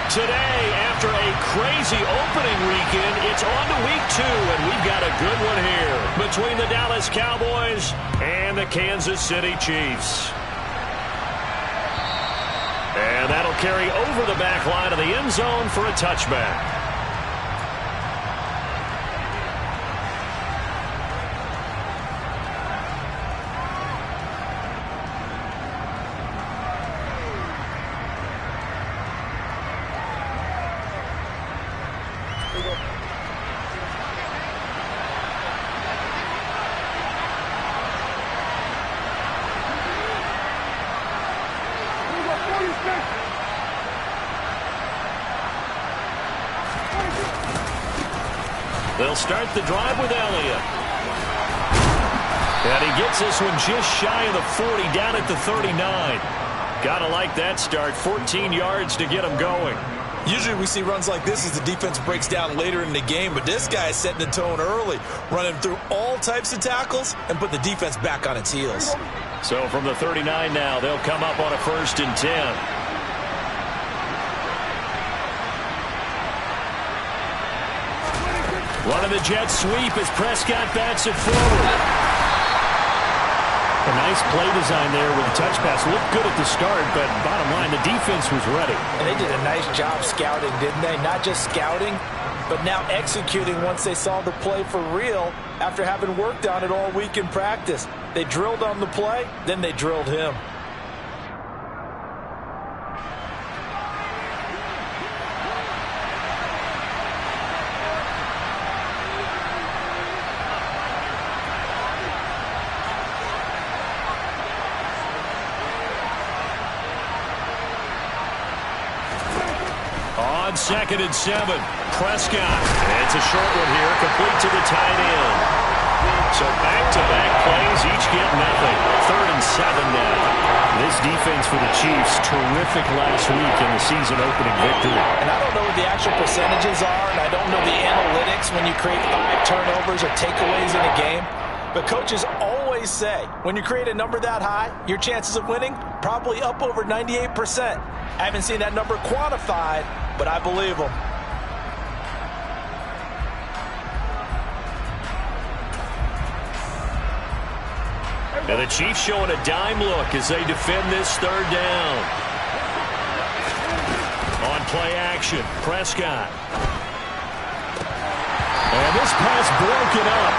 Today, after a crazy opening weekend, it's on to week 2, and we've got a good one here between the Dallas Cowboys and the Kansas City Chiefs. And that'll carry over the back line of the end zone for a touchback. They'll start the drive with Elliott. And he gets this one just shy of the 40, down at the 39. Gotta like that start. 14 yards to get him going. Usually we see runs like this as the defense breaks down later in the game, but this guy is setting the tone early, running through all types of tackles and put the defense back on its heels. So from the 39 now, they'll come up on a 1st and 10. Running the jet sweep as Prescott bats it forward. A nice play design there with the touch pass. Looked good at the start, but bottom line, the defense was ready. And they did a nice job scouting, didn't they? Not just scouting, but now executing once they saw the play for real after having worked on it all week in practice. They drilled on the play, then they drilled him. On 2nd and 7, Prescott. It's a short one here, complete to the tight end. So back-to-back plays, each get nothing. 3rd and 7 now. This defense for the Chiefs, terrific last week in the season-opening victory. And I don't know what the actual percentages are, and I don't know the analytics when you create 5 turnovers or takeaways in a game. But coaches always say, when you create a number that high, your chances of winning probably up over 98%. I haven't seen that number quantified, but I believe them. And the Chiefs showing a dime look as they defend this 3rd down. On play action, Prescott. And this pass broken up.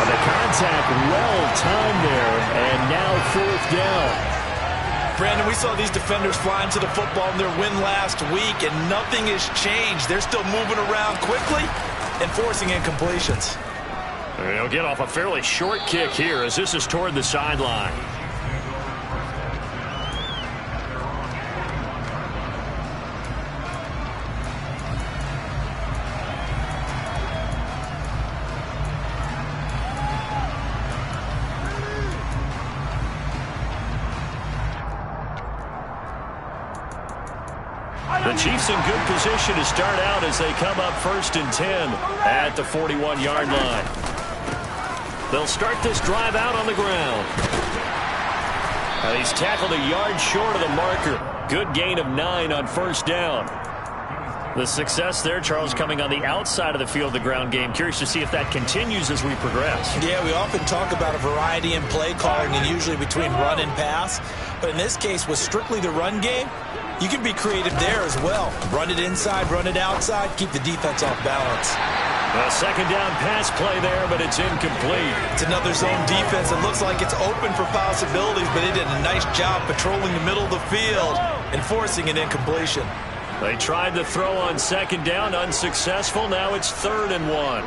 And the contact well-timed there, and now 4th down. Brandon, we saw these defenders flying to the football in their win last week, and nothing has changed. They're still moving around quickly and forcing incompletions. They'll get off a fairly short kick here as this is toward the sideline. The Chiefs in good position to start out as they come up 1st and 10 at the 41-yard line. They'll start this drive out on the ground. And he's tackled a yard short of the marker. Good gain of 9 on 1st down. The success there, Charles, coming on the outside of the field, the ground game. Curious to see if that continues as we progress. Yeah, we often talk about a variety in play calling and usually between run and pass. But in this case, with strictly the run game, you can be creative there as well. Run it inside, run it outside, keep the defense off balance. A 2nd down pass play there, but it's incomplete. It's another zone defense. It looks like it's open for possibilities, but they did a nice job patrolling the middle of the field and forcing an incompletion. They tried to throw on 2nd down, unsuccessful. Now it's 3rd and 1.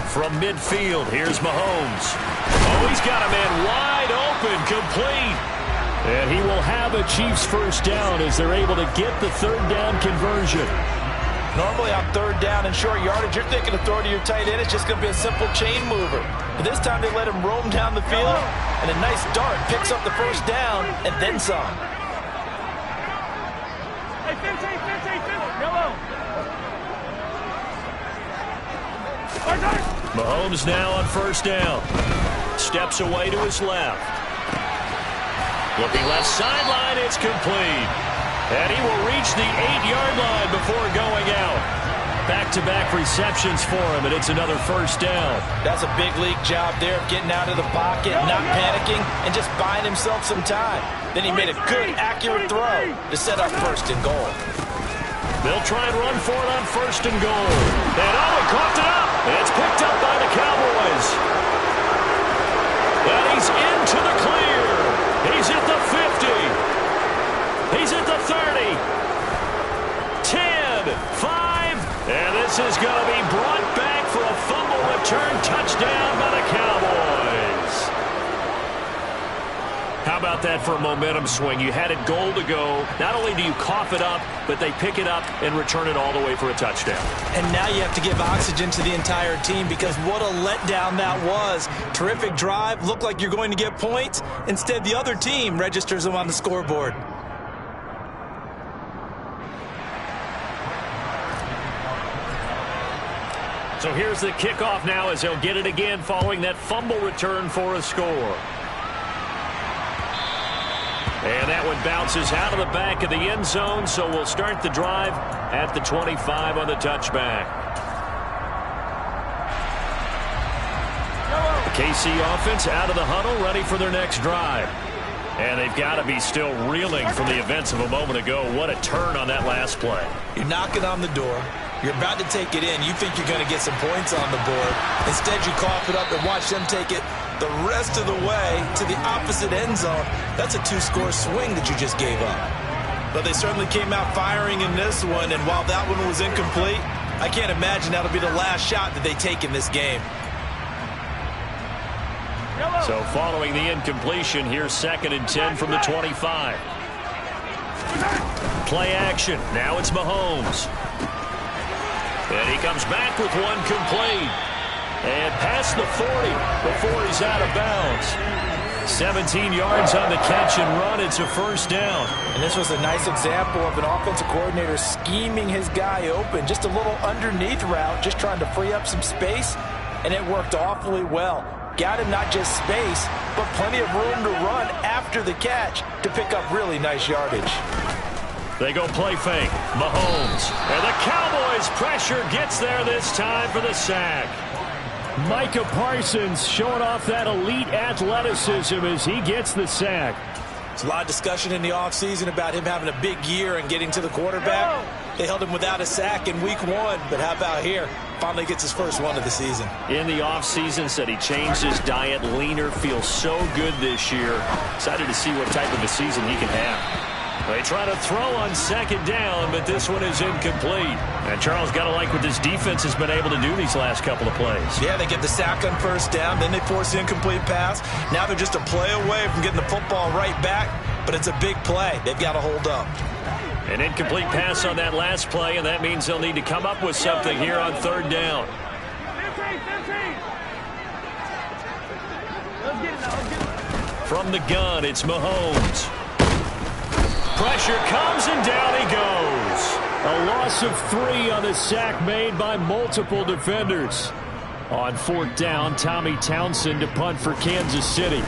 From midfield, here's Mahomes. Oh, he's got a man wide open, complete. And he will have a Chiefs 1st down as they're able to get the 3rd down conversion. Normally on 3rd down and short yardage, you're thinking of throwing to your tight end. It's just going to be a simple chain mover. But this time they let him roam down the field, and a nice dart picks up the 1st down and then some. Hey, 15, yellow. Mahomes now on 1st down. Steps away to his left. Looking left sideline, it's complete. And he will reach the 8-yard line before going out. Back-to-back receptions for him, and it's another first down. That's a big league job there of getting out of the pocket, not panicking, and just buying himself some time. Then he made a good, accurate throw to set up first and goal. They'll try and run for it on first and goal. And he coughed it up. It's picked up by the Cowboys. And he's into the clear. He's at the 50. He's at the 30. 10, 5. And this is going to be brought back for a fumble return touchdown by the Cowboys. How about that for a momentum swing? You had it goal to go. Not only do you cough it up, but they pick it up and return it all the way for a touchdown. And now you have to give oxygen to the entire team because what a letdown that was. Terrific drive. Looked like you're going to get points. Instead, the other team registers them on the scoreboard. So here's the kickoff now as they'll get it again following that fumble return for a score. And that one bounces out of the back of the end zone, so we'll start the drive at the 25 on the touchback. The KC offense out of the huddle, ready for their next drive. And they've got to be still reeling from the events of a moment ago. What a turn on that last play. You're knocking on the door. You're about to take it in. You think you're going to get some points on the board. Instead, you cough it up and watch them take it the rest of the way to the opposite end zone. That's a two-score swing that you just gave up. But they certainly came out firing in this one, and while that one was incomplete, I can't imagine that'll be the last shot that they take in this game. So following the incompletion, here's 2nd and 10 from the 25. Play action. Now it's Mahomes. And he comes back with one complete. And past the 40 before he's out of bounds. 17 yards on the catch and run. It's a first down. And this was a nice example of an offensive coordinator scheming his guy open. Just a little underneath route, just trying to free up some space. And it worked awfully well. Got him not just space, but plenty of room to run after the catch to pick up really nice yardage. They go play fake. Mahomes. And the Cowboys pressure gets there this time for the sack. Micah Parsons showing off that elite athleticism as he gets the sack. There's a lot of discussion in the offseason about him having a big year and getting to the quarterback. They held him without a sack in week 1, but how about here? Finally gets his first one of the season. In the offseason, said he changed his diet, leaner, feels so good this year. Excited to see what type of a season he can have. They try to throw on 2nd down, but this one is incomplete. And Charles, got to like what this defense has been able to do these last couple of plays. Yeah, they get the sack on first down, then they force the incomplete pass. Now they're just a play away from getting the football right back, but it's a big play. They've got to hold up. An incomplete pass on that last play, and that means they'll need to come up with something here on 3rd down. 15. From the gun, it's Mahomes. Pressure comes, and down he goes. A loss of 3 on the sack made by multiple defenders. On 4th down, Tommy Townsend to punt for Kansas City.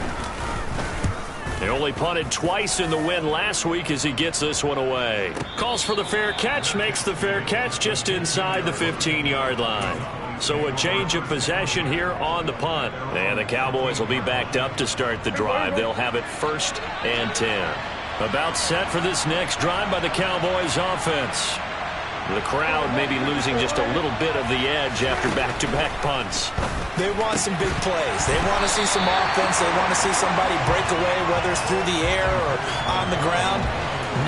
They only punted twice in the win last week as he gets this one away. Calls for the fair catch, makes the fair catch just inside the 15-yard line. So a change of possession here on the punt. And the Cowboys will be backed up to start the drive. They'll have it 1st and 10. About set for this next drive by the Cowboys offense. The crowd may be losing just a little bit of the edge after back-to-back punts. They want some big plays. They want to see some offense. They want to see somebody break away, whether it's through the air or on the ground.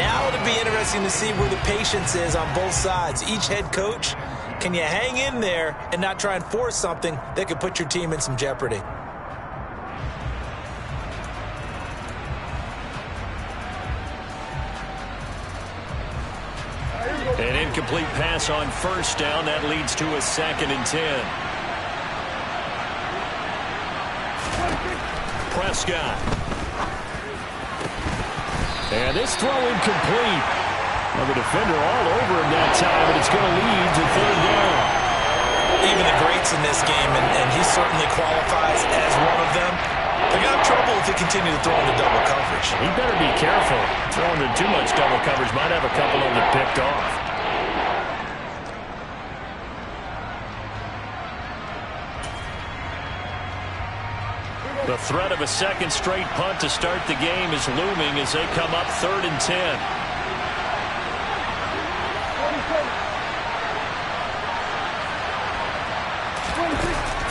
Now it'll be interesting to see where the patience is on both sides. Each head coach, can you hang in there and not try and force something that could put your team in some jeopardy? An incomplete pass on 1st down. That leads to a 2nd and 10. Prescott. And this throw incomplete. Well, the defender all over him that time, but it's going to lead to 3rd down. Even the greats in this game, and he certainly qualifies as one of them, They're going to have trouble if they continue to throw into double coverage. He better be careful. Throwing into too much double coverage might have a couple of them picked off. The threat of a second straight punt to start the game is looming as they come up 3rd and 10.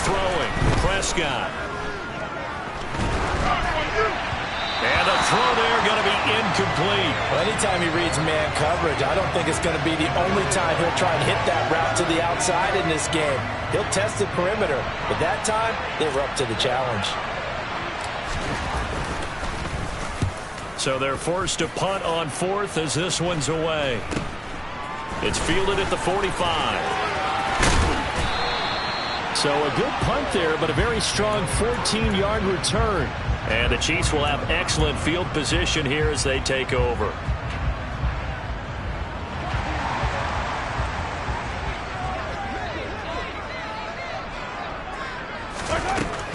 Throwing, Prescott. And a throw there going to be incomplete. Well, anytime he reads man coverage, I don't think it's going to be the only time he'll try and hit that route to the outside in this game. He'll test the perimeter, but that time, they were up to the challenge. So they're forced to punt on 4th as this one's away. It's fielded at the 45. So a good punt there, but a very strong 14-yard return. And the Chiefs will have excellent field position here as they take over.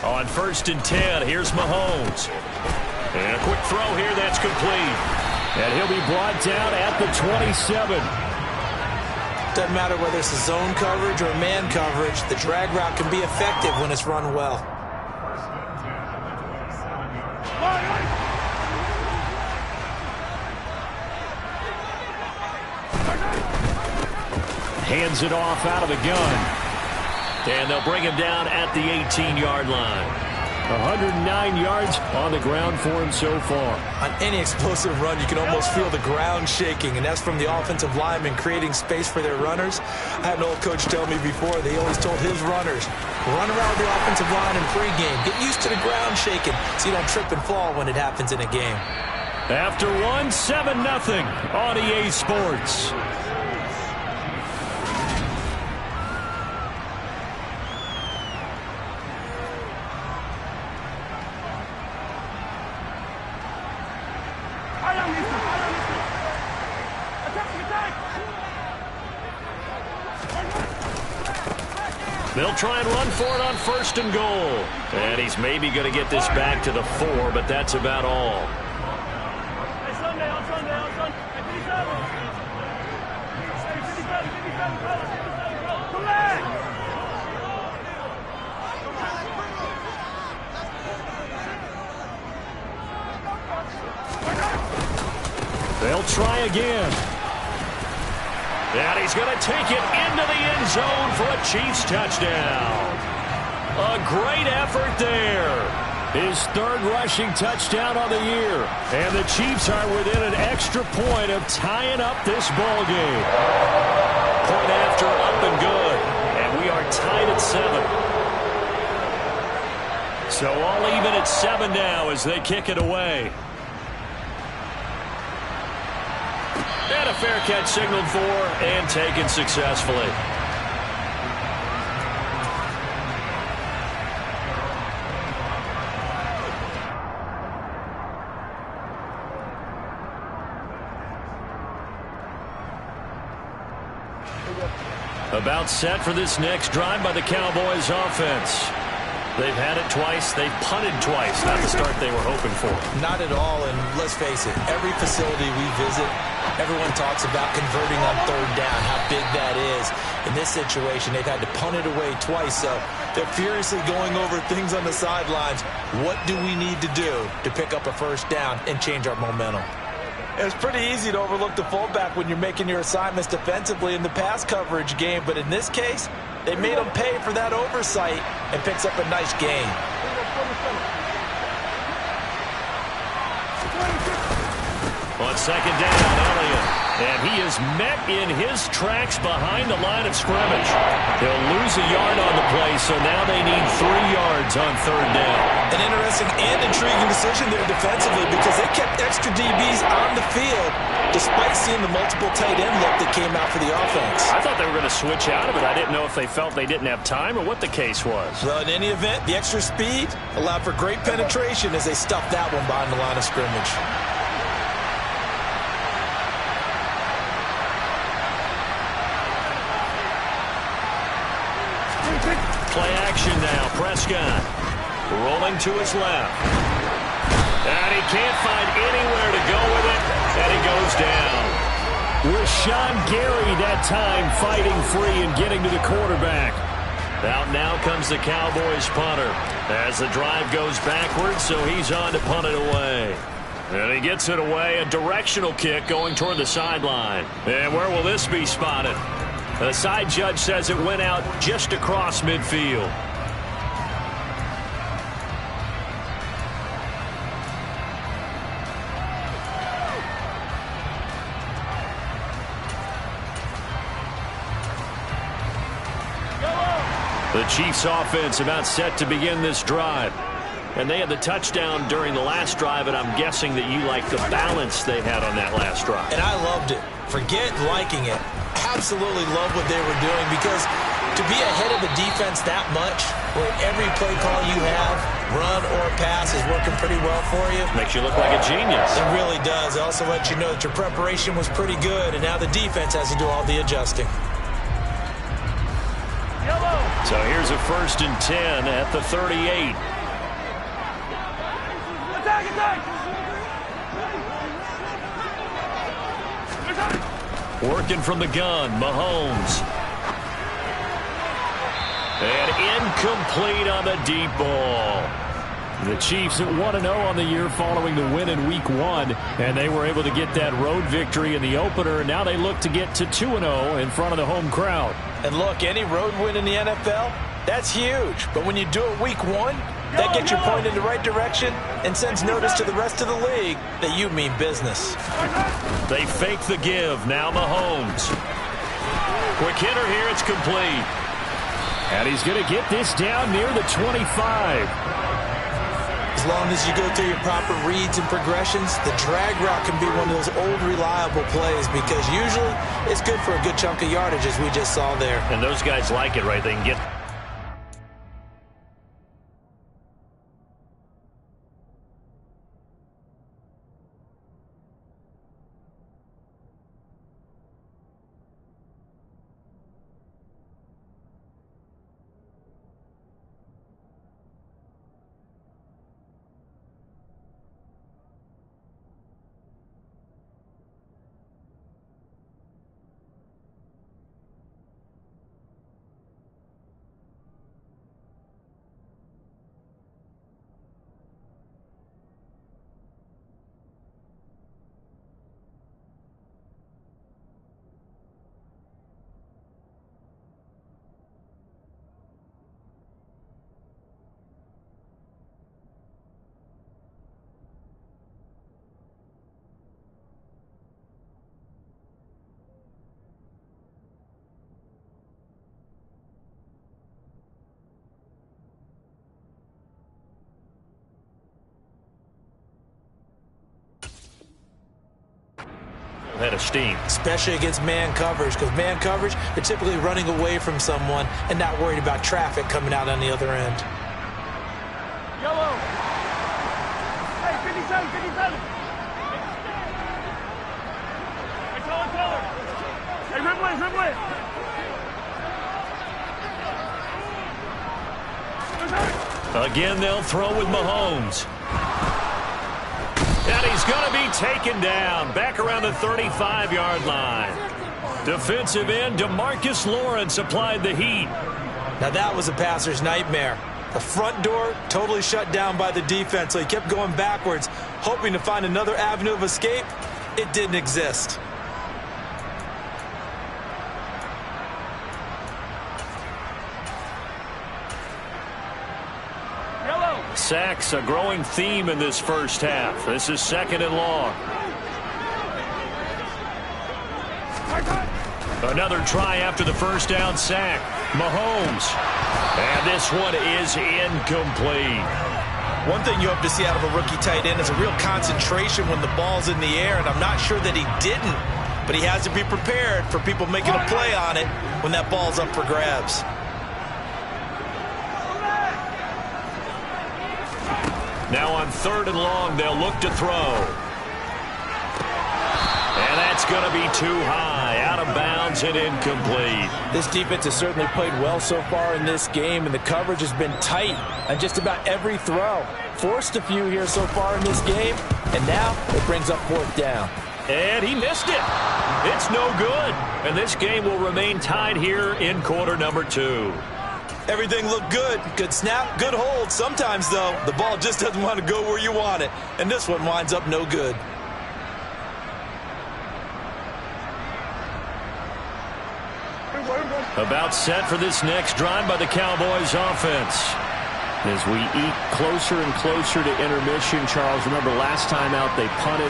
On 1st and 10, here's Mahomes. And a quick throw here, that's complete. And he'll be brought down at the 27. Doesn't matter whether it's a zone coverage or man coverage, the drag route can be effective when it's run well. Hands it off out of the gun. And they'll bring him down at the 18-yard line. 109 yards on the ground for him so far. On any explosive run, you can almost feel the ground shaking, and that's from the offensive linemen creating space for their runners. I had an old coach tell me before, they always told his runners, run around the offensive line in pregame. Get used to the ground shaking so you don't trip and fall when it happens in a game. After one, 7-0 on EA Sports. They'll try and run for it on 1st and goal. And he's maybe going to get this back to the 4, but that's about all. They'll try again. And he's going to take it into the end zone for a Chiefs touchdown. A great effort there. His 3rd rushing touchdown on the year. And the Chiefs are within an extra point of tying up this ball game. Point after, up and good. And we are tied at 7. So all even at 7 now as they kick it away. And a fair catch signaled for and taken successfully. About set for this next drive by the Cowboys offense. They've had it twice. They've punted twice. Not the start they were hoping for. Not at all, and let's face it, every facility we visit, everyone talks about converting on 3rd down, how big that is. In this situation, they've had to punt it away twice, so they're furiously going over things on the sidelines. What do we need to do to pick up a 1st down and change our momentum? It's pretty easy to overlook the fullback when you're making your assignments defensively in the pass coverage game, but in this case, they made him pay for that oversight and picks up a nice gain. On 2nd down, Elliott. And he is met in his tracks behind the line of scrimmage. He'll lose a yard on the play, so now they need 3 yards on 3rd down. An interesting and intriguing decision there defensively because they kept extra DBs on the field despite seeing the multiple tight end look that came out for the offense. I thought they were going to switch out of it. I didn't know if they felt they didn't have time or what the case was. Well, in any event, the extra speed allowed for great penetration as they stuffed that one behind the line of scrimmage. Play action now. Prescott. Rolling to his left. And he can't find anywhere to go with it, and he goes down. Rashawn Gary that time fighting free and getting to the quarterback. Out now comes the Cowboys punter as the drive goes backwards, so he's on to punt it away. And he gets it away, a directional kick going toward the sideline. And where will this be spotted? The side judge says it went out just across midfield. The Chiefs offense about set to begin this drive. And they had the touchdown during the last drive, and I'm guessing that you like the balance they had on that last drive. And I loved it. Forget liking it. Absolutely love what they were doing, because to be ahead of a defense that much, where every play call you have, run or pass, is working pretty well for you. Makes you look like a genius. It really does. It also lets you know that your preparation was pretty good, and now the defense has to do all the adjusting. So here's a 1st and 10 at the 38. Working from the gun, Mahomes. And incomplete on the deep ball. The Chiefs at 1-0 on the year following the win in Week 1, and they were able to get that road victory in the opener. Now they look to get to 2-0 in front of the home crowd. And look, any road win in the NFL, that's huge. But when you do it Week 1, that gets you pointed in the right direction and sends notice to the rest of the league that you mean business. They fake the give. Now Mahomes. Quick hitter here. It's complete. And he's going to get this down near the 25. As long as you go through your proper reads and progressions, the drag route can be one of those old reliable plays, because usually it's good for a good chunk of yardage, as we just saw there. And those guys like it, right? They can get... Head of steam. Especially against man coverage, because man coverage, they're typically running away from someone and not worried about traffic coming out on the other end. Yellow. Hey, 57, 57. Hey, Teller. Hey, Ridley. Again, they'll throw with Mahomes. And he's going to be taken down back around the 35-yard line. Defensive end DeMarcus Lawrence applied the heat. Now that was a passer's nightmare. The front door totally shut down by the defense, so he kept going backwards, hoping to find another avenue of escape. It didn't exist. Sacks, a growing theme in this first half. This is 2nd and long. Another try after the first down sack. Mahomes. And this one is incomplete. One thing you hope to see out of a rookie tight end is a real concentration when the ball's in the air, and I'm not sure that he didn't, but he has to be prepared for people making a play on it when that ball's up for grabs. Now on 3rd and long, they'll look to throw. And that's going to be too high. Out of bounds throws it incomplete. This defense has certainly played well so far in this game, and the coverage has been tight on just about every throw. Forced a few here so far in this game, and now it brings up fourth down. And he missed it. It's no good. And this game will remain tied here in quarter number 2. Everything looked good. Good snap, good hold. Sometimes, though, the ball just doesn't want to go where you want it. And this one winds up no good. About set for this next drive by the Cowboys offense. As we eat closer and closer to intermission, Charles, remember last time out they punted.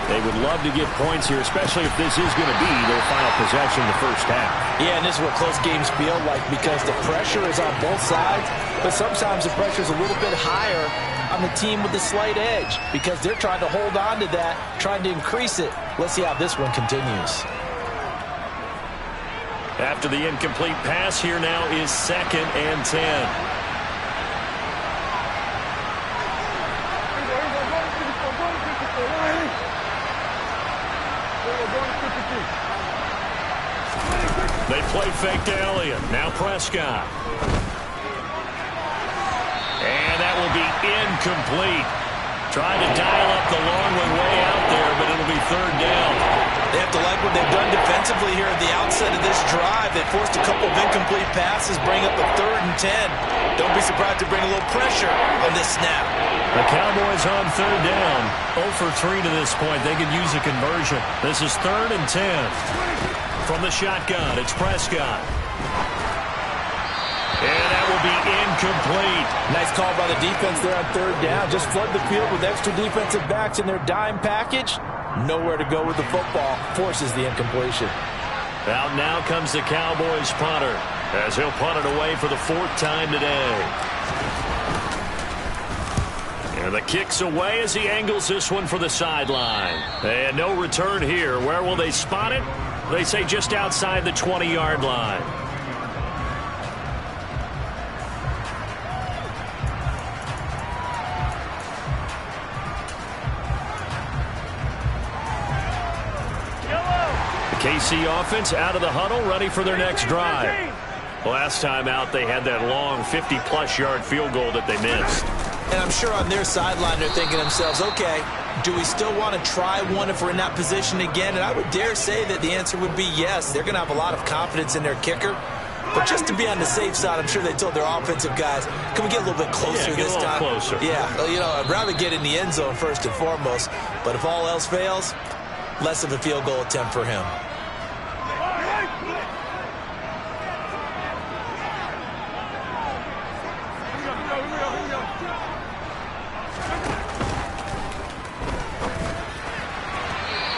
They would love to get points here, especially if this is going to be their final possession the first half. Yeah, and this is what close games feel like because the pressure is on both sides, but sometimes the pressure is a little bit higher on the team with the slight edge because they're trying to hold on to that, trying to increase it. Let's see how this one continues. After the incomplete pass, here now is 2nd and 10. They play fake to Elliott. Now Prescott. And that will be incomplete. Trying to dial up the long one way out there, but it'll be 3rd down. They have to like what they've done defensively here at the outset of this drive. They forced a couple of incomplete passes, bring up a 3rd and 10. Don't be surprised to bring a little pressure on this snap. The Cowboys on 3rd down. 0 for 3 to this point. They could use a conversion. This is 3rd and 10. From the shotgun, it's Prescott. And that will be incomplete. Nice call by the defense there on 3rd down. Just flood the field with extra defensive backs in their dime package. Nowhere to go with the football. Forces the incompletion. Out now comes the Cowboys punter as he'll punt it away for the 4th time today. And the kick's away as he angles this one for the sideline. And no return here. Where will they spot it? They say just outside the 20-yard line. The KC offense out of the huddle, ready for their next drive. Last time out, they had that long 50-plus yard field goal that they missed. And I'm sure on their sideline they're thinking to themselves, okay, do we still want to try one if we're in that position again? And I would dare say that the answer would be yes. They're going to have a lot of confidence in their kicker. But just to be on the safe side, I'm sure they told their offensive guys, can we get a little bit closer this time? Closer. Yeah, well, you know, I'd rather get in the end zone first and foremost. But if all else fails, less of a field goal attempt for him.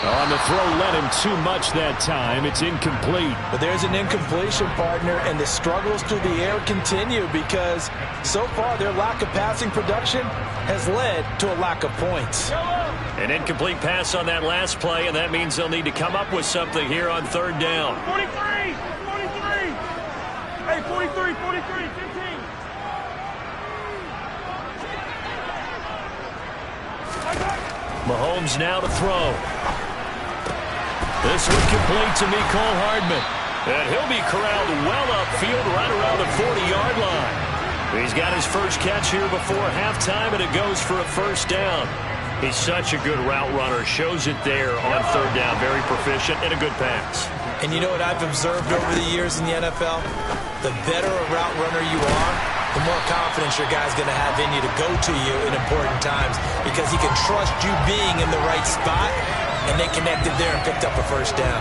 On the throw, led him too much that time. It's incomplete. But there's an incompletion, partner, and the struggles through the air continue because so far their lack of passing production has led to a lack of points. An incomplete pass on that last play, and that means they'll need to come up with something here on 3rd down. 43! 43! Hey, 43, 43, 15! Mahomes now to throw. This one complete to Mecole Hardman. And he'll be corralled well upfield right around the 40-yard line. He's got his first catch here before halftime, and it goes for a 1st down. He's such a good route runner. Shows it there on 3rd down. Very proficient and a good pass. And you know what I've observed over the years in the NFL? The better a route runner you are, the more confidence your guy's going to have in you to go to you in important times because he can trust you being in the right spot, and they connected there and picked up a 1st down.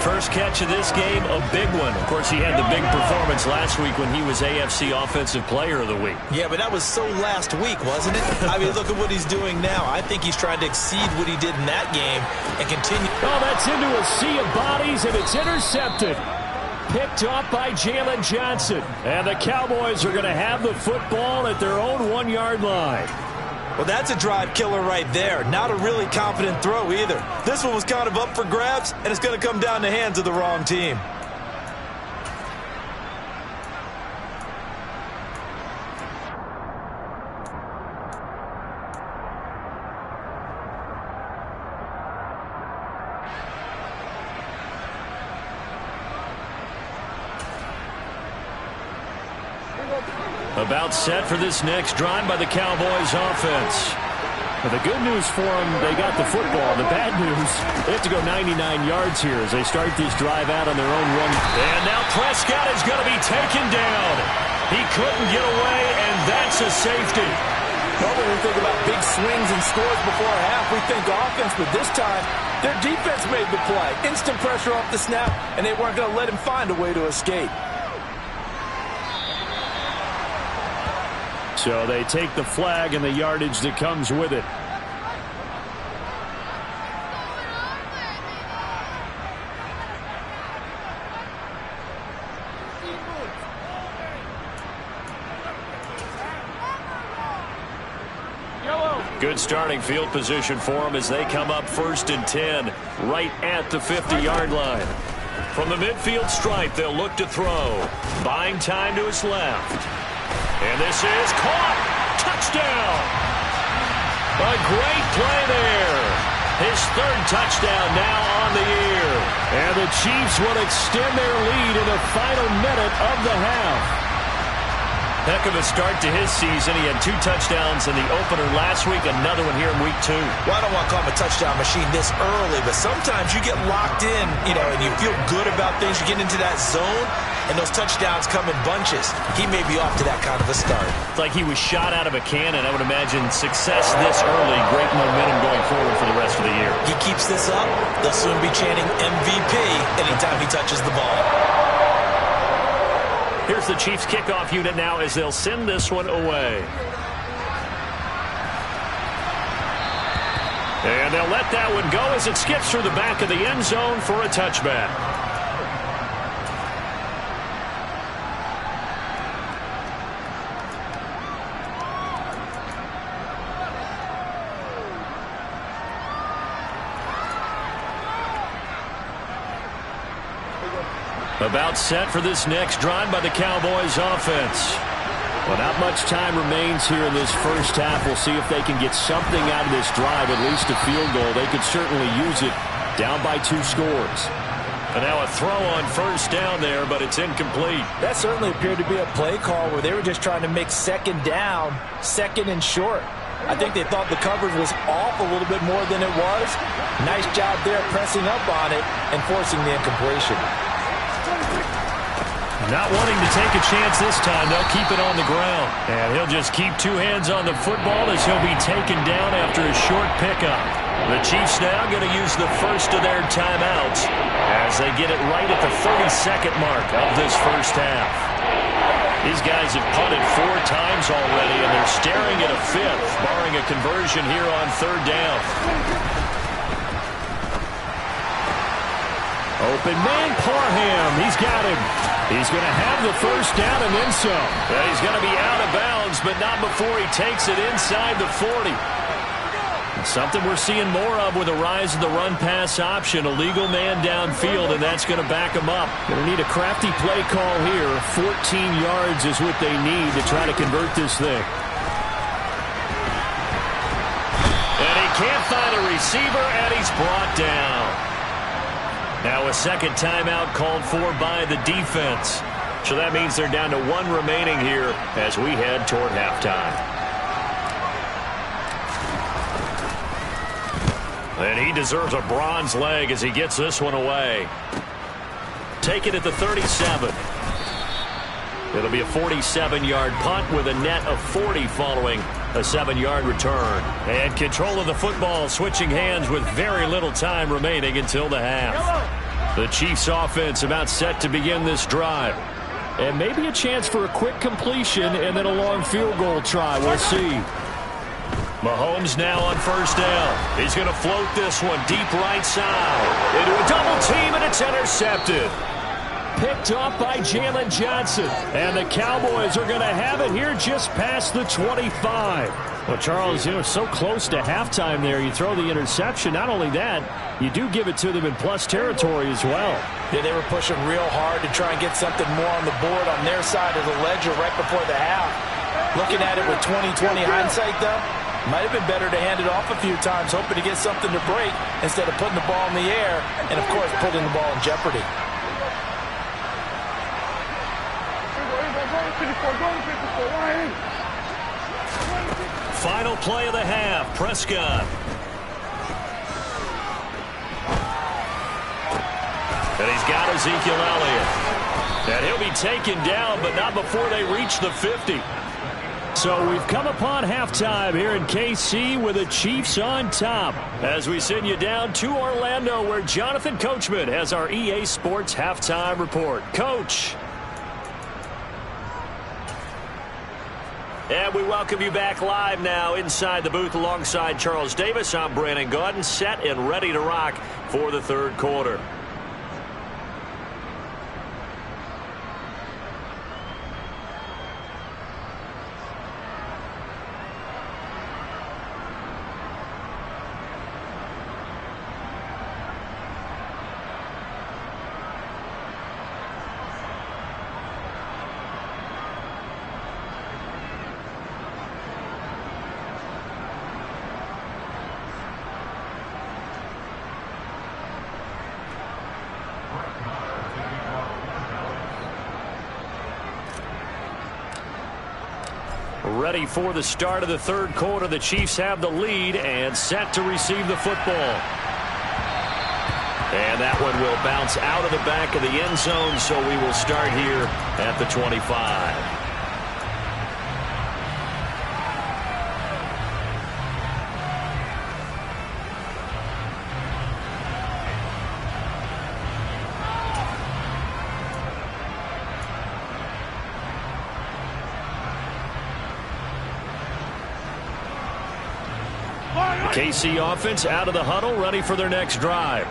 First catch of this game, a big one. Of course, he had the big performance last week when he was AFC Offensive Player of the Week. Yeah, but that was so last week, wasn't it? I mean, look at what he's doing now. I think he's trying to exceed what he did in that game and continue. Oh, that's into a sea of bodies, and it's intercepted. Picked off by Jalen Johnson. And the Cowboys are going to have the football at their own 1-yard line. Well, that's a drive killer right there. Not a really confident throw either. This one was kind of up for grabs, and it's going to come down the hands of the wrong team. About set for this next drive by the Cowboys offense. Well, the good news for them, they got the football. The bad news, they have to go 99 yards here as they start this drive out on their own one. And now Prescott is going to be taken down. He couldn't get away, and that's a safety. Normally we think about big swings and scores before a half. We think offense, but this time their defense made the play. Instant pressure off the snap, and they weren't going to let him find a way to escape. So they take the flag and the yardage that comes with it. Good starting field position for them as they come up 1st and 10, right at the 50-yard line. From the midfield stripe, they'll look to throw. Buying time to his left. And this is caught. Touchdown. A great play there. His 3rd touchdown now on the year. And the Chiefs will extend their lead in the final minute of the half. Heck of a start to his season. He had 2 touchdowns in the opener last week, another one here in week 2. Well, I don't want to call him a touchdown machine this early, but sometimes you get locked in, and you feel good about things. You get into that zone, and those touchdowns come in bunches. He may be off to that kind of a start. It's like he was shot out of a cannon. I would imagine success this early, great momentum going forward for the rest of the year. He keeps this up, they'll soon be chanting MVP anytime he touches the ball. Here's the Chiefs kickoff unit now as they'll send this one away. And they'll let that one go as it skips through the back of the end zone for a touchback. About set for this next drive by the Cowboys offense. Well, not much time remains here in this first half. We'll see if they can get something out of this drive, at least a field goal. They could certainly use it, down by 2 scores. And now a throw on 1st down there, but it's incomplete. That certainly appeared to be a play call where they were just trying to make 2nd down, 2nd and short. I think they thought the coverage was off a little bit more than it was. Nice job there pressing up on it and forcing the incompletion. Not wanting to take a chance this time, they'll keep it on the ground. And he'll just keep 2 hands on the football as he'll be taken down after a short pickup. The Chiefs now going to use the first of their timeouts as they get it right at the 32nd mark of this first half. These guys have punted 4 times already, and they're staring at a 5th, barring a conversion here on 3rd down. Open man, Parham. He's got him. He's going to have the 1st down and then some. Well, he's going to be out of bounds, but not before he takes it inside the 40. Something we're seeing more of with the rise of the run-pass option. A legal man downfield, and that's going to back him up. Going to need a crafty play call here. 14 yards is what they need to try to convert this thing. And he can't find a receiver, and he's brought down. Now a 2nd timeout called for by the defense. So that means they're down to 1 remaining here as we head toward halftime. And he deserves a bronze leg as he gets this one away. Take it at the 37. It'll be a 47-yard punt with a net of 40 following a 7-yard return. And control of the football switching hands with very little time remaining until the half. The Chiefs offense about set to begin this drive. And maybe a chance for a quick completion and then a long field goal try. We'll see. Mahomes now on 1st down. He's going to float this one deep right side. Into a double team, and it's intercepted. Picked off by Jalen Johnson. And the Cowboys are going to have it here just past the 25. Well, Charles, so close to halftime there. You throw the interception. Not only that, you do give it to them in plus territory as well. Yeah, they were pushing real hard to try and get something more on the board on their side of the ledger right before the half. Looking at it with 20/20 hindsight, though, might have been better to hand it off a few times, hoping to get something to break instead of putting the ball in the air and, of course, putting the ball in jeopardy. 54, go to 54, Ryan. Final play of the half. Prescott. And he's got Ezekiel Elliott. And he'll be taken down, but not before they reach the 50. So we've come upon halftime here in KC with the Chiefs on top. As we send you down to Orlando, where Jonathan Coachman has our EA Sports halftime report. Coach. And we welcome you back live now inside the booth alongside Charles Davis. I'm Brandon Gaudin, set and ready to rock for the third quarter. Ready for the start of the third quarter. The Chiefs have the lead and set to receive the football. And that one will bounce out of the back of the end zone, so we will start here at the 25. KC offense out of the huddle, ready for their next drive.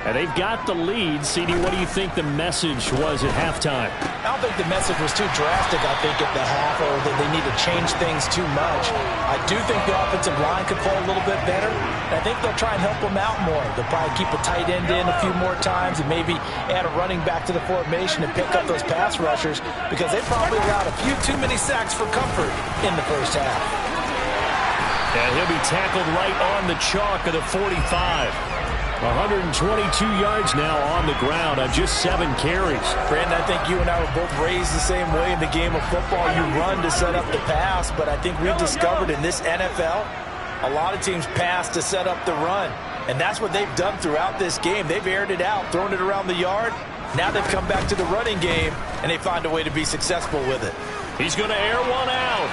And they've got the lead. CD, what do you think the message was at halftime? I don't think the message was too drastic, I think, at the half, or that they need to change things too much. I do think the offensive line could play a little bit better. And I think they'll try and help them out more. They'll probably keep a tight end in a few more times and maybe add a running back to the formation and pick up those pass rushers, because they probably allowed a few too many sacks for comfort in the first half. And he'll be tackled right on the chalk of the 45. 122 yards now on the ground on just 7 carries. Brandon, I think you and I were both raised the same way in the game of football. You run to set up the pass, but I think we've discovered in this NFL, a lot of teams pass to set up the run. And that's what they've done throughout this game. They've aired it out, thrown it around the yard. Now they've come back to the running game, and they find a way to be successful with it. He's going to air one out.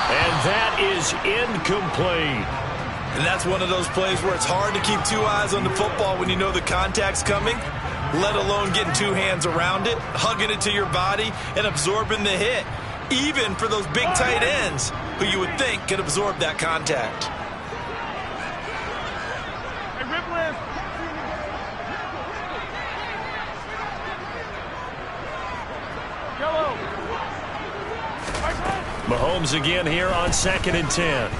And that is incomplete. And that's one of those plays where it's hard to keep two eyes on the football when you know the contact's coming, let alone getting two hands around it, hugging it to your body, and absorbing the hit, even for those big tight ends who you would think could absorb that contact. Hey, Ripland. Yellow. Mahomes again here on 2nd and 10.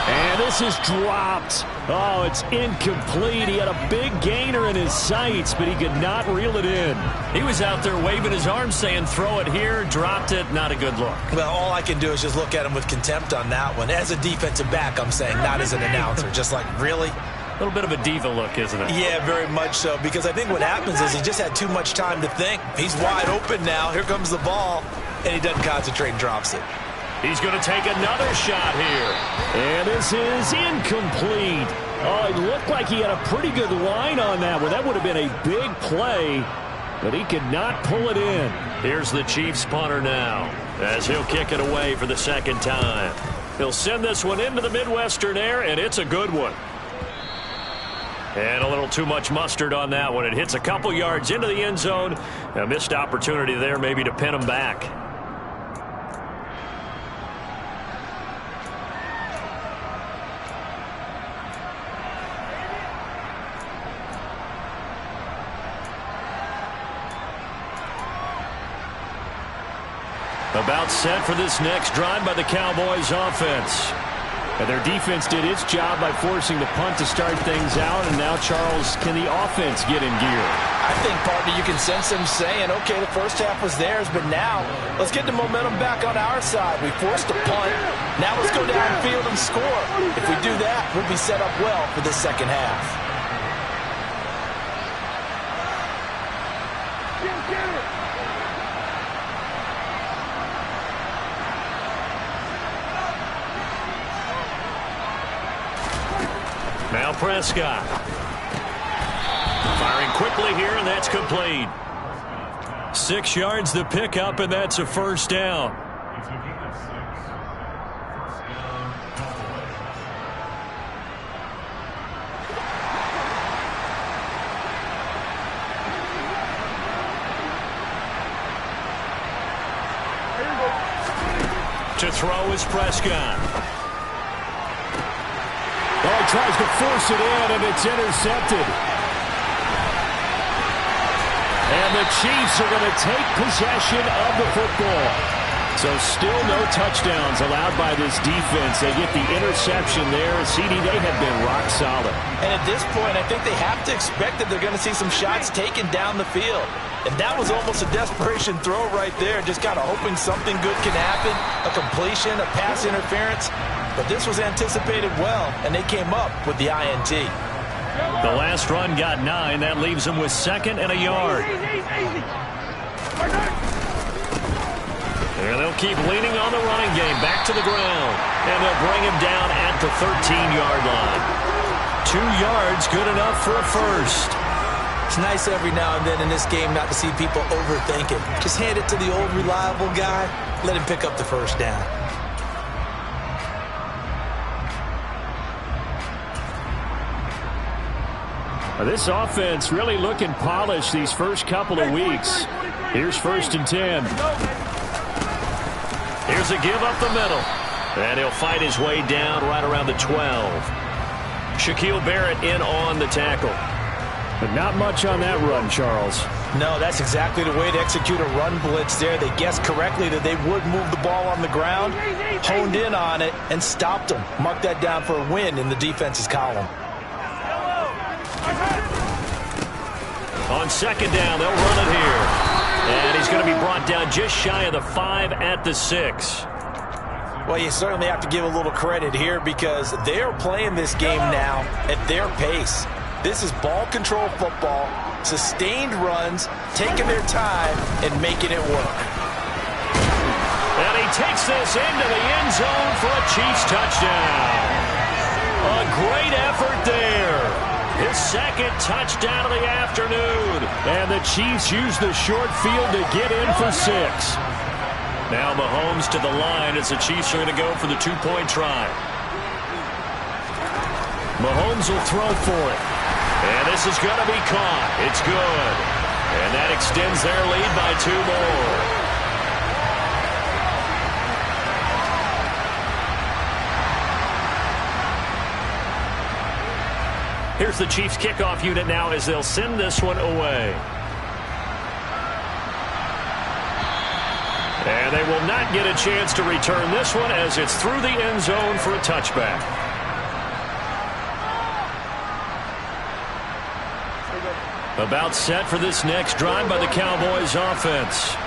And this is dropped. Oh, it's incomplete. He had a big gainer in his sights, but he could not reel it in. He was out there waving his arms saying, throw it here, dropped it, not a good look. Well, all I can do is just look at him with contempt on that one. As a defensive back, I'm saying, not as an announcer. Just like, really? A little bit of a diva look, isn't it? Yeah, very much so, because I think what happens is he just had too much time to think. He's wide open now. Here comes the ball, and he doesn't concentrate and drops it. He's going to take another shot here. And this is incomplete. Oh, it looked like he had a pretty good line on that one. That would have been a big play, but he could not pull it in. Here's the Chiefs punter now, as he'll kick it away for the second time. He'll send this one into the Midwestern air, and it's a good one. And a little too much mustard on that one. It hits a couple yards into the end zone. A missed opportunity there maybe to pin him back. About set for this next drive by the Cowboys offense. And their defense did its job by forcing the punt to start things out. And now, Charles, can the offense get in gear? I think, partner, you can sense them saying, okay, the first half was theirs, but now let's get the momentum back on our side. We forced a punt. Now let's go downfield and score. If we do that, we'll be set up well for this second half. Now Prescott. Firing quickly here, and that's complete. 6 yards the pickup, and that's a first down. To throw is Prescott. Oh, he tries to force it in, and it's intercepted. And the Chiefs are going to take possession of the football. So still no touchdowns allowed by this defense. They get the interception there. CD, they have been rock solid. And at this point, I think they have to expect that they're going to see some shots taken down the field. And that was almost a desperation throw right there, just kind of hoping something good can happen, a completion, a pass interference. But this was anticipated well, and they came up with the INT. The last run got 9. That leaves them with 2nd and a yard. And they'll keep leaning on the running game. Back to the ground. And they'll bring him down at the 13-yard line. 2 yards, good enough for a first. It's nice every now and then in this game not to see people overthink it. Just hand it to the old reliable guy. Let him pick up the first down. This offense really looking polished these first couple of weeks. Here's 1st and 10. Here's a give up the middle. And he'll fight his way down right around the 12. Shaquille Barrett in on the tackle. But not much on that run, Charles. No, that's exactly the way to execute a run blitz there. They guessed correctly that they would move the ball on the ground, honed in on it, and stopped them. Mark that down for a win in the defense's column. On 2nd down, they'll run it here. And he's going to be brought down just shy of the 5 at the 6. Well, you certainly have to give a little credit here because they are playing this game now at their pace. This is ball control football, sustained runs, taking their time, and making it work. And he takes this into the end zone for a Chiefs touchdown. A great effort there. His 2nd touchdown of the afternoon. And the Chiefs use the short field to get in for 6. Now Mahomes to the line as the Chiefs are going to go for the 2-point try. Mahomes will throw for it. And this is going to be caught. It's good. And that extends their lead by 2 more. Here's the Chiefs kickoff unit now as they'll send this one away. And they will not get a chance to return this one as it's through the end zone for a touchback. About set for this next drive by the Cowboys offense.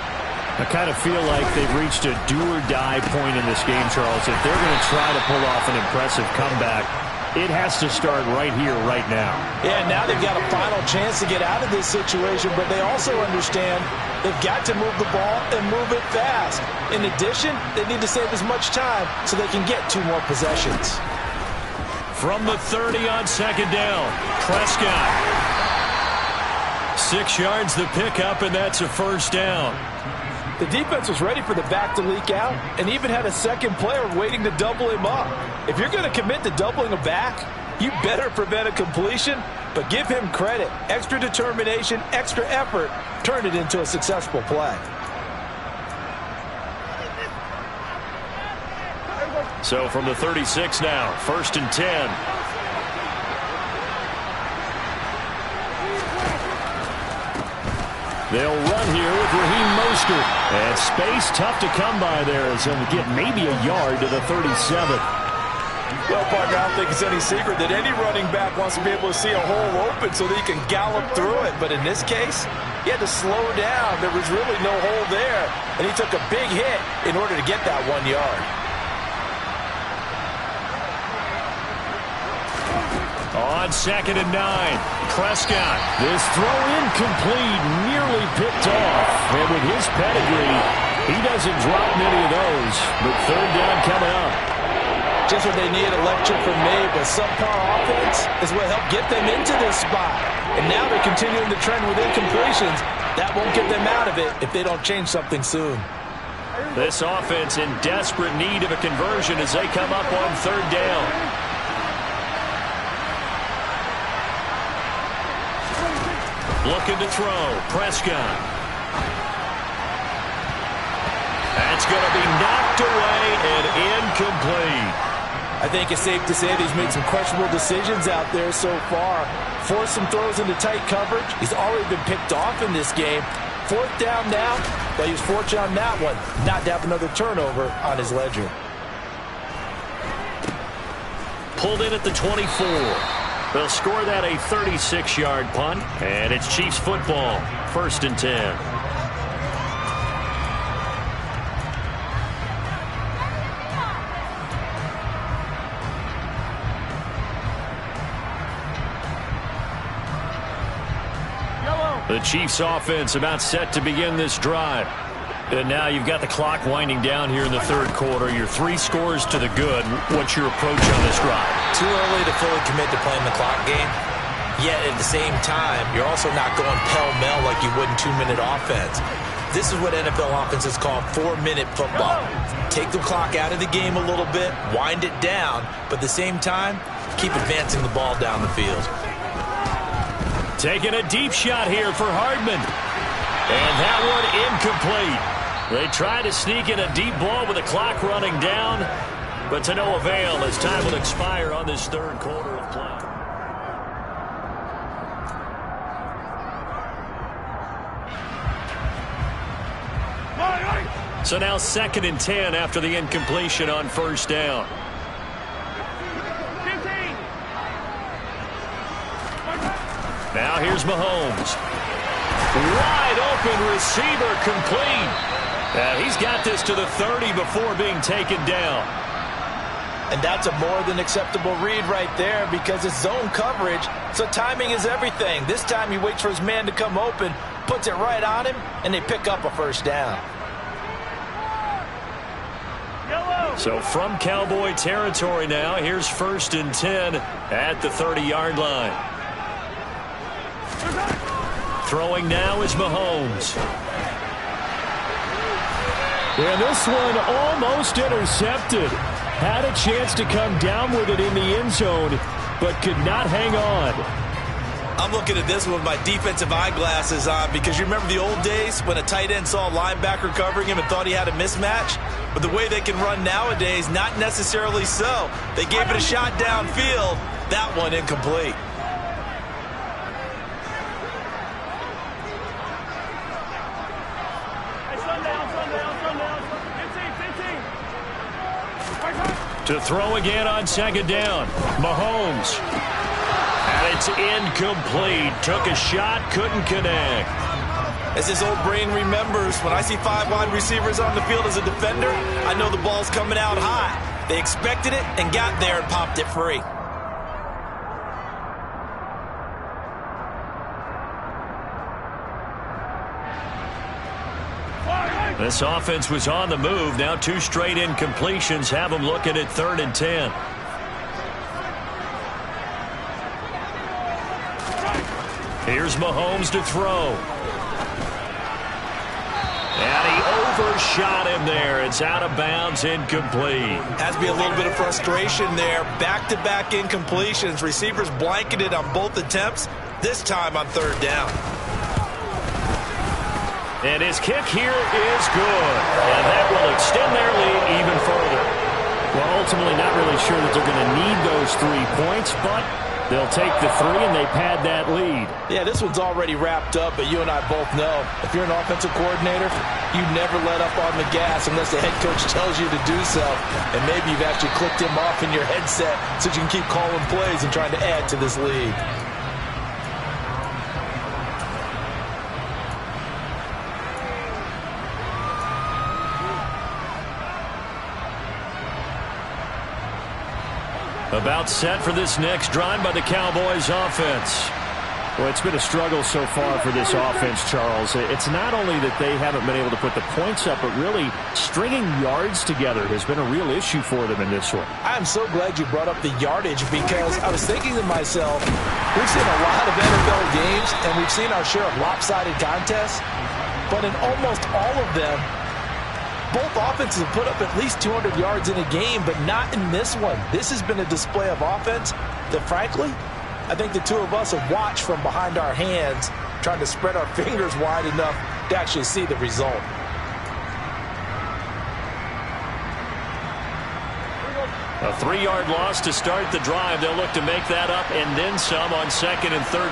I kind of feel like they've reached a do-or-die point in this game, Charles. If they're going to try to pull off an impressive comeback, it has to start right here, right now. Yeah, now they've got a final chance to get out of this situation, but they also understand they've got to move the ball and move it fast. In addition, they need to save as much time so they can get 2 more possessions. From the 30 on 2nd down, Prescott. 6 yards the pickup, and that's a first down. The defense was ready for the back to leak out and even had a 2nd player waiting to double him up. If you're going to commit to doubling a back, you better prevent a completion, but give him credit. Extra determination, extra effort, turn it into a successful play. So from the 36 now, 1st and 10. They'll run here with Raheem Mostert. And space tough to come by there as he'll get maybe a yard to the 37. Well, partner, I don't think it's any secret that any running back wants to be able to see a hole open so that he can gallop through it. But in this case, he had to slow down. There was really no hole there. And he took a big hit in order to get that 1 yard. On 2nd and 9, Prescott. This throw incomplete, nearly picked off. And with his pedigree, he doesn't drop many of those. But 3rd down coming up. Just what they need, a lecture from me, but subpar offense is what helped get them into this spot. And now they're continuing the trend with incompletions. That won't get them out of it if they don't change something soon. This offense in desperate need of a conversion as they come up on third down. Looking to throw. Prescott. That's going to be knocked away and incomplete. I think it's safe to say that he's made some questionable decisions out there so far. Forced some throws into tight coverage. He's already been picked off in this game. Fourth down now, but he was fortunate on that one not to have another turnover on his ledger. Pulled in at the 24. They'll score that a 36-yard punt, and it's Chiefs football, 1st and 10. The Chiefs offense about set to begin this drive. And now you've got the clock winding down here in the third quarter. Your 3 scores to the good. What's your approach on this drive? Too early to fully commit to playing the clock game. Yet at the same time, you're also not going pell-mell like you would in 2-minute offense. This is what NFL offenses call 4-minute football. Take the clock out of the game a little bit, wind it down, but at the same time, keep advancing the ball down the field. Taking a deep shot here for Hardman. And that one incomplete. They try to sneak in a deep ball with the clock running down, but to no avail as time will expire on this third quarter of play. So now 2nd and 10 after the incompletion on first down. Now here's Mahomes. Wide open receiver complete. He's got this to the 30 before being taken down. And that's a more than acceptable read right there because it's zone coverage, so timing is everything. This time he waits for his man to come open, puts it right on him, and they pick up a first down. So from Cowboy territory now, here's 1st and 10 at the 30-yard line. Throwing now is Mahomes. And this one almost intercepted. Had a chance to come down with it in the end zone, but could not hang on. I'm looking at this one with my defensive eyeglasses on because you remember the old days when a tight end saw a linebacker covering him and thought he had a mismatch? But the way they can run nowadays, not necessarily so. They gave it a shot downfield. That one incomplete. To throw again on 2nd down. Mahomes. And it's incomplete. Took a shot, couldn't connect. As this old brain remembers, when I see 5 wide receivers on the field as a defender, I know the ball's coming out high. They expected it and got there and popped it free. This offense was on the move. Now 2 straight incompletions have them looking at 3rd and 10. Here's Mahomes to throw. And he overshot him there. It's out of bounds, incomplete. Has to be a little bit of frustration there. Back-to-back incompletions. Receivers blanketed on both attempts, this time on 3rd down. And his kick here is good. And that will extend their lead even further. Well, ultimately not really sure that they're going to need those 3 points, but they'll take the 3 and they pad that lead. Yeah, this one's already wrapped up, but you and I both know if you're an offensive coordinator, you never let up on the gas unless the head coach tells you to do so. And maybe you've actually clicked him off in your headset so you can keep calling plays and trying to add to this lead. About set for this next drive by the Cowboys offense. Well, it's been a struggle so far for this offense, Charles. It's not only that they haven't been able to put the points up, but really stringing yards together has been a real issue for them in this one. I'm so glad you brought up the yardage because I was thinking to myself, we've seen a lot of NFL games and we've seen our share of lopsided contests, but in almost all of them, both offenses have put up at least 200 yards in a game, but not in this one. This has been a display of offense that, frankly, I think the two of us have watched from behind our hands, trying to spread our fingers wide enough to actually see the result. A 3-yard loss to start the drive. They'll look to make that up and then some on 2nd and 13.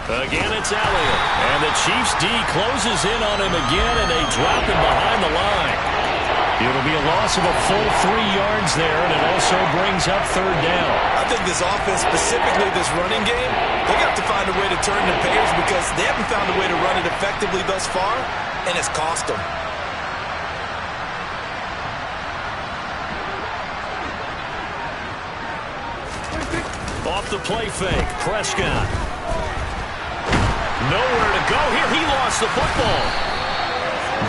Again, it's Elliott. And the Chiefs' D closes in on him again, and they drop him behind the line. It'll be a loss of a full 3 yards there, and it also brings up 3rd down. I think this offense, specifically this running game, they got to find a way to turn the page because they haven't found a way to run it effectively thus far, and it's cost them. Off the play fake, Prescott. Nowhere to go here. He lost the football.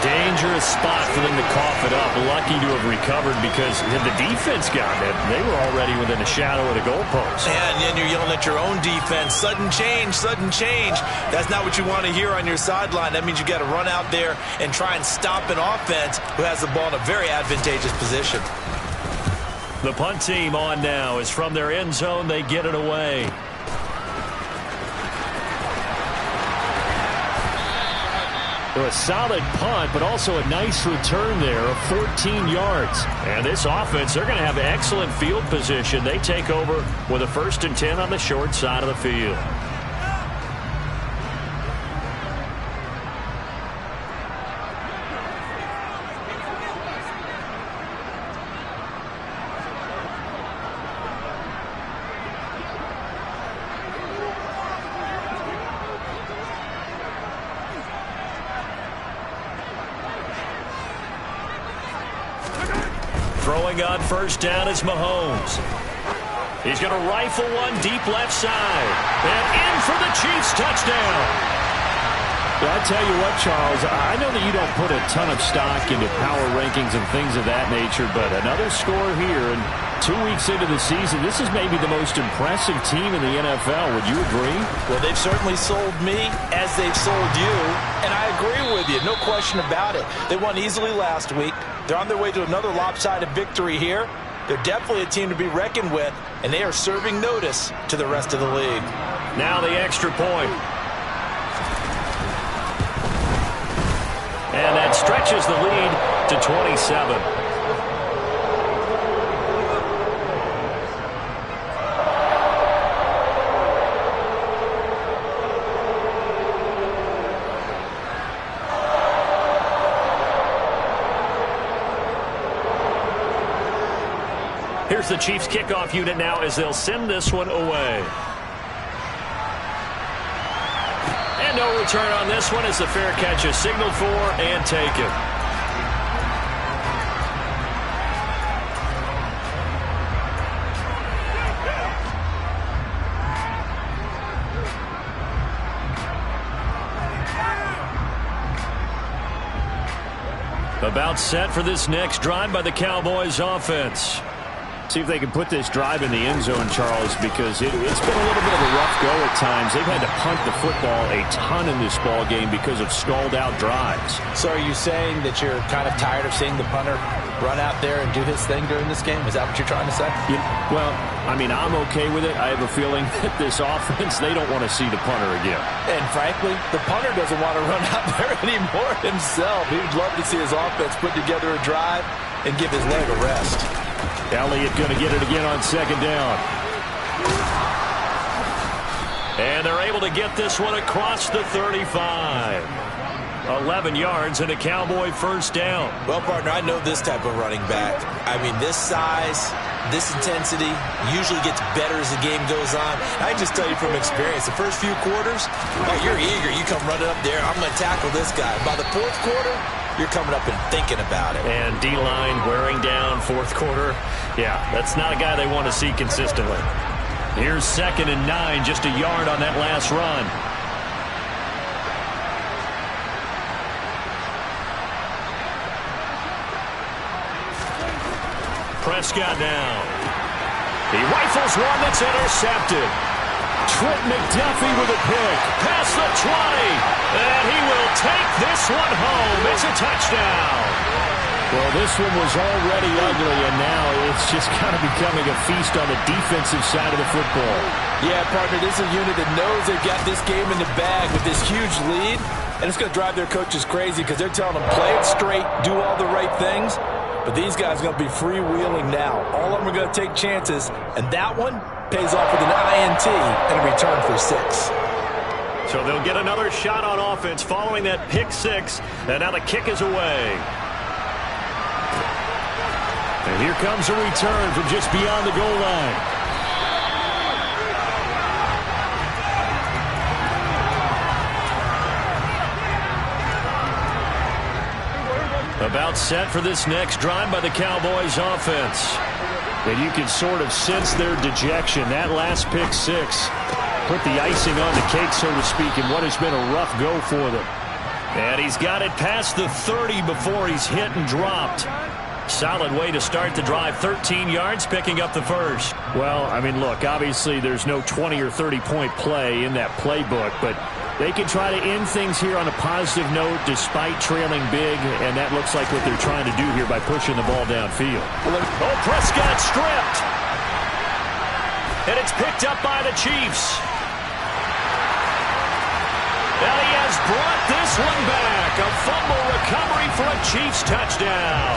Dangerous spot for them to cough it up. Lucky to have recovered because the defense got it. They were already within a shadow of the goalpost. And then you're yelling at your own defense. Sudden change, sudden change. That's not what you want to hear on your sideline. That means you got to run out there and try and stop an offense who has the ball in a very advantageous position. The punt team on now is from their end zone. They get it away. A solid punt, but also a nice return there of 14 yards. And this offense, they're going to have excellent field position. They take over with a 1st and 10 on the short side of the field. Throwing on 1st down is Mahomes. He's going to rifle one deep left side. And in for the Chiefs touchdown. Well, I tell you what, Charles, I know that you don't put a ton of stock into power rankings and things of that nature, but another score here, and 2 weeks into the season, this is maybe the most impressive team in the NFL. Would you agree? Well, they've certainly sold me as they've sold you, and I agree with you, no question about it. They won easily last week. They're on their way to another lopsided victory here. They're definitely a team to be reckoned with, and they are serving notice to the rest of the league. Now the extra point. And that stretches the lead to 27. Here's the Chiefs kickoff unit now as they'll send this one away. And no return on this one as the fair catch is signaled for and taken. About set for this next drive by the Cowboys offense. See if they can put this drive in the end zone, Charles, because it's been a little bit of a rough go at times. They've had to punt the football a ton in this ball game because of stalled-out drives. So are you saying that you're kind of tired of seeing the punter run out there and do his thing during this game? Is that what you're trying to say? Yeah, well, I mean, I'm okay with it. I have a feeling that this offense, they don't want to see the punter again. And frankly, the punter doesn't want to run out there anymore himself. He'd love to see his offense put together a drive and give his leg a rest. Elliott going to get it again on 2nd down. And they're able to get this one across the 35. 11 yards and a Cowboy 1st down. Well, partner, I know this type of running back. I mean, this size, this intensity usually gets better as the game goes on. I can just tell you from experience, the first few quarters, oh, you're eager. You come running up there, I'm going to tackle this guy. By the 4th quarter, you're coming up and thinking about it. And D-line wearing down 4th quarter. Yeah, that's not a guy they want to see consistently. Here's 2nd and 9, just a yard on that last run. Prescott now. He rifles one that's intercepted. Trent McDuffie with a pick. Past the 20. And he will take this one home. It's a touchdown. Well, this one was already ugly, and now it's just kind of becoming a feast on the defensive side of the football. Yeah, partner, this is a unit that knows they've got this game in the bag with this huge lead, and it's going to drive their coaches crazy because they're telling them play it straight, do all the right things. But these guys are going to be freewheeling now. All of them are going to take chances, and that one pays off with an INT and a return for 6. So they'll get another shot on offense following that pick 6, and now the kick is away. And here comes a return from just beyond the goal line. About set for this next drive by the Cowboys offense. And you can sort of sense their dejection. That last pick 6 put the icing on the cake, so to speak, in what has been a rough go for them. And he's got it past the 30 before he's hit and dropped. Solid way to start the drive. 13 yards, picking up the first. Well, I mean, look, obviously there's no 20 or 30-point play in that playbook, but they can try to end things here on a positive note despite trailing big, and that looks like what they're trying to do here by pushing the ball downfield. Oh, Prescott stripped. And it's picked up by the Chiefs. And he has brought this one back. A fumble recovery for a Chiefs touchdown.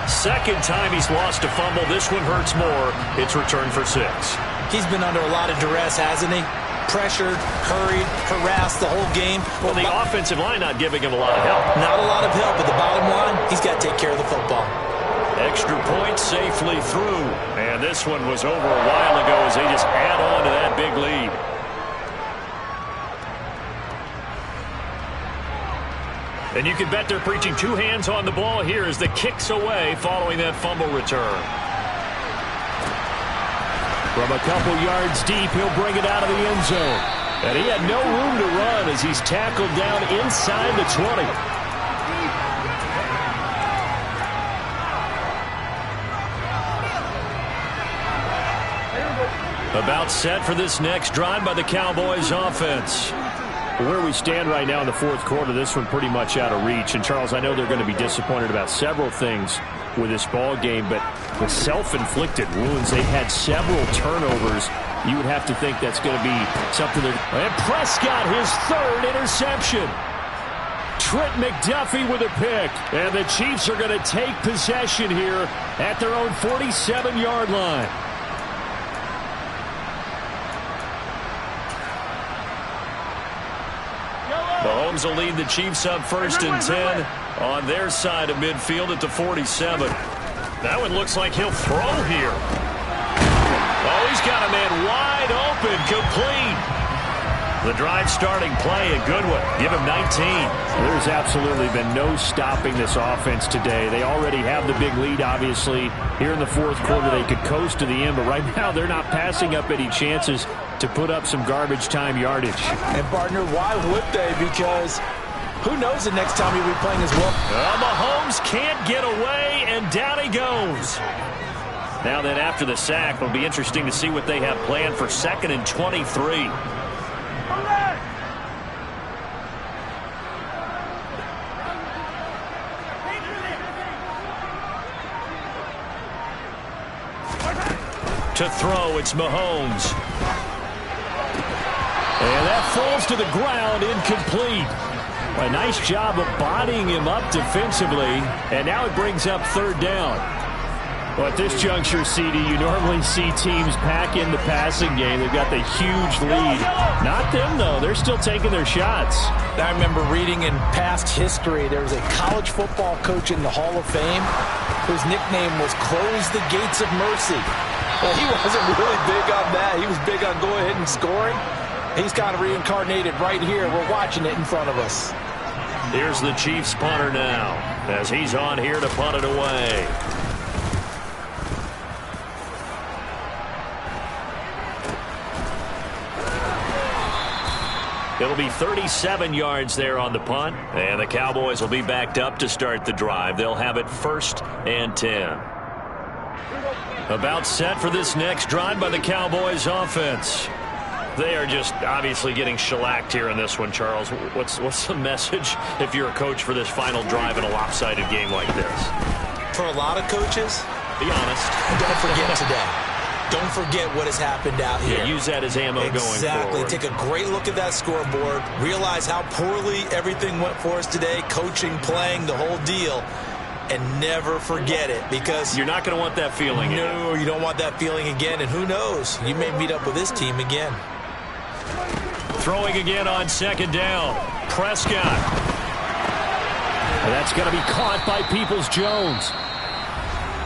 Second time he's lost a fumble. This one hurts more. It's returned for 6. He's been under a lot of duress, hasn't he? Pressured, hurried, harassed the whole game. Well, the offensive line not giving him a lot of help. Not a lot of help, but the bottom line, he's got to take care of the football. Extra point safely through. And this one was over a while ago as they just add on to that big lead. And you can bet they're preaching 2 hands on the ball here as the kick's away following that fumble return. From a couple yards deep, he'll bring it out of the end zone. And he had no room to run as he's tackled down inside the 20. About set for this next drive by the Cowboys offense. Where we stand right now in the fourth quarter, this one pretty much out of reach. And, Charles, I know they're going to be disappointed about several things with this ball game, but the self-inflicted wounds, they had several turnovers. You would have to think that's going to be something that... And Prescott, his 3rd interception. Trent McDuffie with a pick. And the Chiefs are going to take possession here at their own 47-yard line. Mahomes will lead the Chiefs up 1st and 10 on their side of midfield at the 47. That one looks like he'll throw here. Oh, he's got a man wide open, complete. The drive starting play, a good one. Give him 19. There's absolutely been no stopping this offense today. They already have the big lead, obviously. Here in the fourth quarter, they could coast to the end, but right now they're not passing up any chances to put up some garbage time yardage. And, partner, why would they? Because who knows the next time he'll be playing as well. Mahomes can't get away, and down he goes. Now then, after the sack, it'll be interesting to see what they have planned for 2nd and 23. To throw, it's Mahomes. And that falls to the ground, incomplete. A nice job of bodying him up defensively, and now it brings up 3rd down. Well, at this juncture, CD, you normally see teams pack in the passing game. They've got the huge lead. Not them, though. They're still taking their shots. I remember reading in past history, there was a college football coach in the Hall of Fame whose nickname was Close the Gates of Mercy. Well, he wasn't really big on that. He was big on go ahead and scoring. He's kind of reincarnated right here. We're watching it in front of us. Here's the Chiefs punter now as he's on here to punt it away. It'll be 37 yards there on the punt, and the Cowboys will be backed up to start the drive. They'll have it 1st and 10. About set for this next drive by the Cowboys offense. They are just obviously getting shellacked here in this one, Charles. What's the message if you're a coach for this final drive in a lopsided game like this? For a lot of coaches, be honest. Don't forget today. Don't forget what has happened out here. Yeah, use that as ammo going forward. Exactly. Take a great look at that scoreboard. Realize how poorly everything went for us today. Coaching, playing, the whole deal. And never forget it, because you're not going to want that feeling again. No, you don't want that feeling again. And who knows? You may meet up with this team again. Throwing again on 2nd down. Prescott. And that's going to be caught by Peoples-Jones.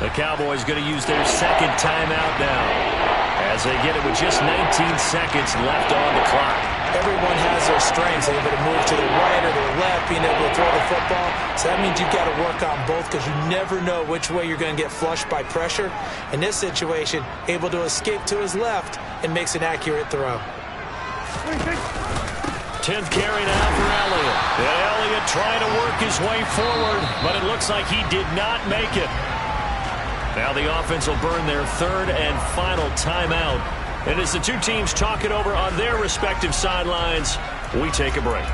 The Cowboys going to use their 2nd timeout now, as they get it with just 19 seconds left on the clock. Everyone has their strengths. They're able to move to the right or the left, being able to throw the football. So that means you've got to work on both, because you never know which way you're going to get flushed by pressure. In this situation, able to escape to his left and makes an accurate throw. 10th carry now for Elliott. And Elliott trying to work his way forward, but it looks like he did not make it. Now the offense will burn their 3rd and final timeout. And as the two teams talk it over on their respective sidelines, we take a break.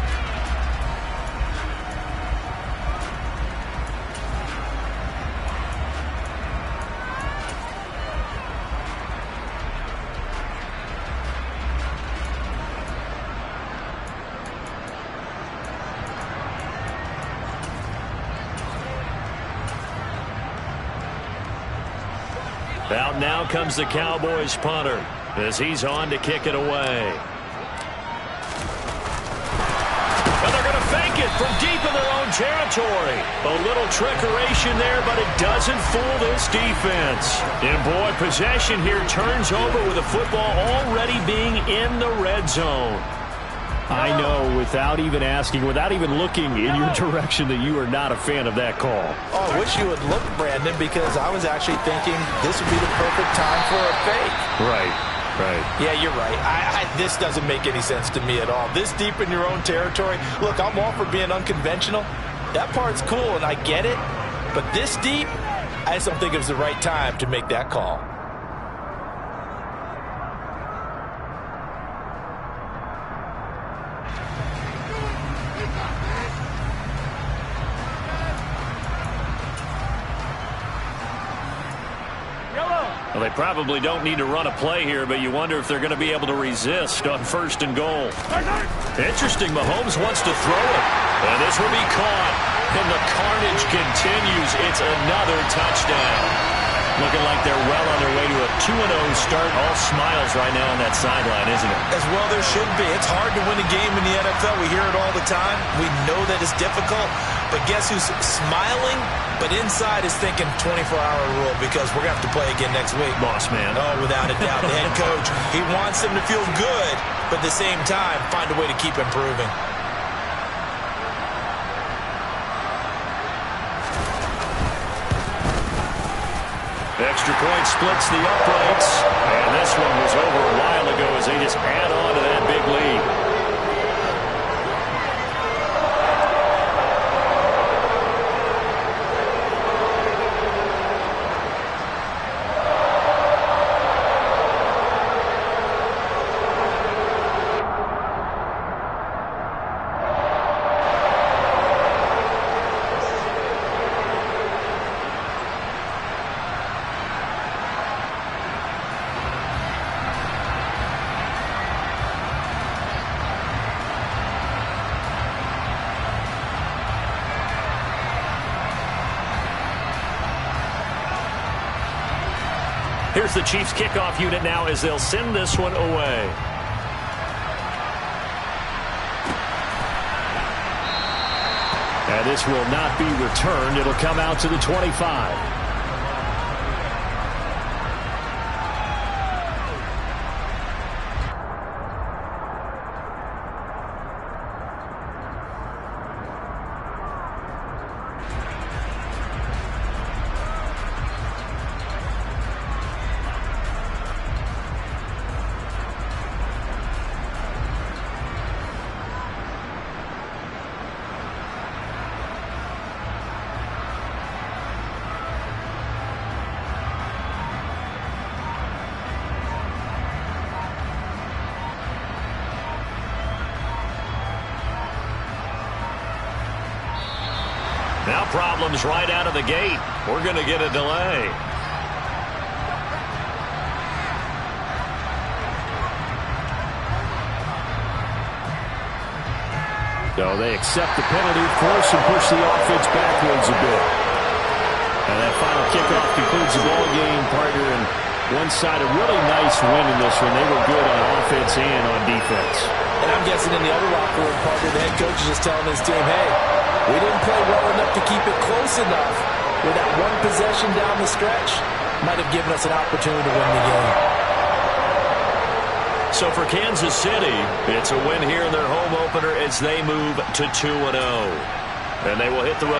Out now comes the Cowboys punter, as he's on to kick it away. And they're going to fake it from deep in their own territory. A little trickeration there, but it doesn't fool this defense. And boy, possession here turns over with the football already being in the red zone. I know, without even asking, without even looking in your direction, that you are not a fan of that call. Oh, I wish you would look, Brandon, because I was actually thinking this would be the perfect time for a fake. Right. Yeah, you're right. This doesn't make any sense to me at all. This deep in your own territory. Look, I'm all for being unconventional. That part's cool, and I get it. But this deep, I just don't think it was the right time to make that call. Well, they probably don't need to run a play here, but you wonder if they're going to be able to resist on 1st and goal. Interesting, Mahomes wants to throw it. And this will be caught. And the carnage continues. It's another touchdown. Looking like they're well on their way to a 2-0 start. All smiles right now on that sideline, isn't it? As well there should be. It's hard to win a game in the NFL. We hear it all the time. We know that it's difficult. But guess who's smiling, but inside is thinking 24-hour rule, because we're going to have to play again next week. Boss man. Oh, without a doubt. The head coach, he wants them to feel good, but at the same time, find a way to keep improving. Extra point splits the uprights. And this one was over a while ago as they just add on to that big lead. Here's the Chiefs kickoff unit now as they'll send this one away. And this will not be returned. It'll come out to the 25. problems right out of the gate. We're going to get a delay. So they accept the penalty, force and push the offense backwards a bit. And that final kickoff concludes the ball game, partner. And one side, a really nice win in this one. They were good on offense and on defense. And I'm guessing in the other locker room, partner, the head coach is just telling his team, hey, we didn't play well enough to keep it close enough. With that one possession down the stretch, might have given us an opportunity to win the game. So for Kansas City, it's a win here in their home opener as they move to 2-0. And they will hit the road.